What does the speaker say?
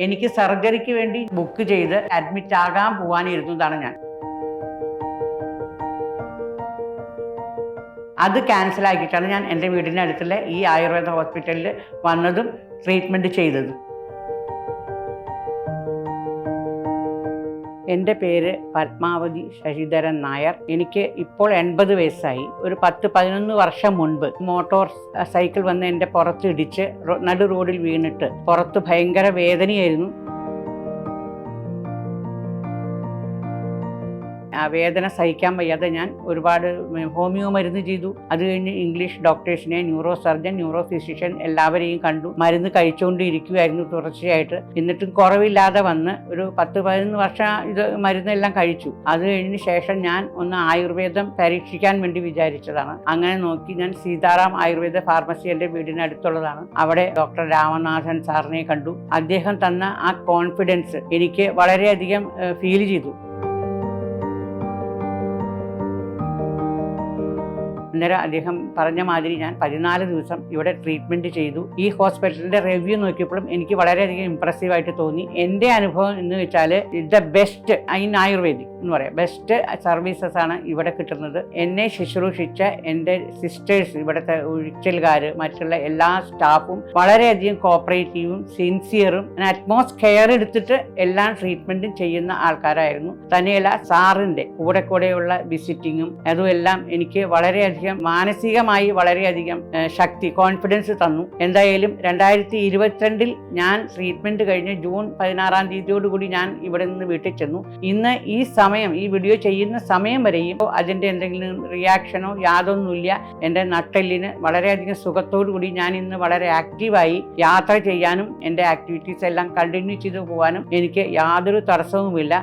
എനിക്ക് സർജറിക്ക് വേണ്ടി ബുക്ക് ചെയ്ത് അഡ്മിറ്റ് ആകാൻ പോകാനിരുന്നതാണ് ഞാൻ. അത് ക്യാൻസൽ ആക്കിയിട്ടാണ് ഞാൻ എൻ്റെ വീടിൻ്റെ അടുത്തുള്ള ഈ ആയുർവേദ ഹോസ്പിറ്റലിൽ വന്നതും ട്രീറ്റ്മെൻറ്റ് ചെയ്തതും. എൻ്റെ പേര് പത്മാവതി ശശിധരൻ നായർ. എനിക്ക് ഇപ്പോൾ 80 വയസ്സായി. ഒരു 10-11 വർഷം മുൻപ് മോട്ടോർ സൈക്കിൾ വന്ന് എൻ്റെ പുറത്ത് ഇടിച്ച് നടു റോഡിൽ വീണിട്ട് പുറത്ത് ഭയങ്കര വേദനയായിരുന്നു. ആ വേദന സഹിക്കാൻ വയ്യാതെ ഞാൻ ഒരുപാട് ഹോമിയോ മരുന്ന് ചെയ്തു. അത് കഴിഞ്ഞ് ഇംഗ്ലീഷ് ഡോക്ടേഴ്സിനെ, ന്യൂറോ സർജൻ, ന്യൂറോ ഫിസിഷ്യൻ എല്ലാവരെയും കണ്ടു. മരുന്ന് കഴിച്ചുകൊണ്ടിരിക്കുകയായിരുന്നു തുടർച്ചയായിട്ട്. എന്നിട്ടും കുറവില്ലാതെ വന്ന് ഒരു 10-11 വർഷം ഇത് മരുന്നെല്ലാം കഴിച്ചു. അത് കഴിഞ്ഞ ശേഷം ഞാൻ ഒന്ന് ആയുർവേദം പരീക്ഷിക്കാൻ വേണ്ടി വിചാരിച്ചതാണ്. അങ്ങനെ നോക്കി ഞാൻ സീതാറാം ആയുർവേദ ഫാർമസി എൻ്റെ വീടിനടുത്തുള്ളതാണ്. അവിടെ ഡോക്ടർ രാമനാഥൻ സാറിനെ കണ്ടു. അദ്ദേഹം തന്ന ആ കോൺഫിഡൻസ് എനിക്ക് വളരെയധികം ഫീൽ ചെയ്തു. അന്നേരം അദ്ദേഹം പറഞ്ഞ മാതിരി ഞാൻ 14 ദിവസം ഇവിടെ ട്രീറ്റ്മെൻറ്റ് ചെയ്തു. ഈ ഹോസ്പിറ്റലിൻ്റെ റിവ്യൂ നോക്കിയപ്പോഴും എനിക്ക് വളരെയധികം ഇമ്പ്രസീവായിട്ട് തോന്നി. എൻ്റെ അനുഭവം എന്ന് വെച്ചാൽ ദ ബെസ്റ്റ് ഇൻ ആയുർവേദിക് എന്ന് പറയാം. ബെസ്റ്റ് സർവീസസ് ആണ് ഇവിടെ കിട്ടുന്നത്. എന്നെ ശുശ്രൂഷിച്ച എൻ്റെ സിസ്റ്റേഴ്സ്, ഇവിടുത്തെ ഒഴിച്ചൽകാർ, മറ്റുള്ള എല്ലാ സ്റ്റാഫും വളരെയധികം കോപ്പറേറ്റീവും സിൻസിയറും അറ്റ്മോസ്റ്റ് കെയർ എടുത്തിട്ട് എല്ലാം ട്രീറ്റ്മെൻറ്റും ചെയ്യുന്ന ആൾക്കാരായിരുന്നു. തന്നെയല്ല സാറിൻ്റെ കൂടെയുള്ള വിസിറ്റിങ്ങും അതുമെല്ലാം എനിക്ക് വളരെയധികം മാനസികമായി വളരെയധികം ശക്തി, കോൺഫിഡൻസ് തന്നു. എന്തായാലും 2022 ഞാൻ ട്രീറ്റ്മെൻറ്റ് കഴിഞ്ഞ് ജൂൺ 16-ാം തീയതിയോടുകൂടി ഞാൻ ഇവിടെ നിന്ന് വീട്ടിൽ ചെന്നു. ഇന്ന് ഈ സമയം, ഈ വീഡിയോ ചെയ്യുന്ന സമയം വരെയും അതിൻ്റെ എന്തെങ്കിലും റിയാക്ഷനോ യാതൊന്നുമില്ല. എൻ്റെ നട്ടെല്ലിന് വളരെയധികം സുഖത്തോടു കൂടി ഞാൻ ഇന്ന് വളരെ ആക്റ്റീവായി യാത്ര ചെയ്യാനും എൻ്റെ ആക്ടിവിറ്റീസ് എല്ലാം കണ്ടിന്യൂ ചെയ്തു പോകാനും എനിക്ക് യാതൊരു തടസ്സവുമില്ല.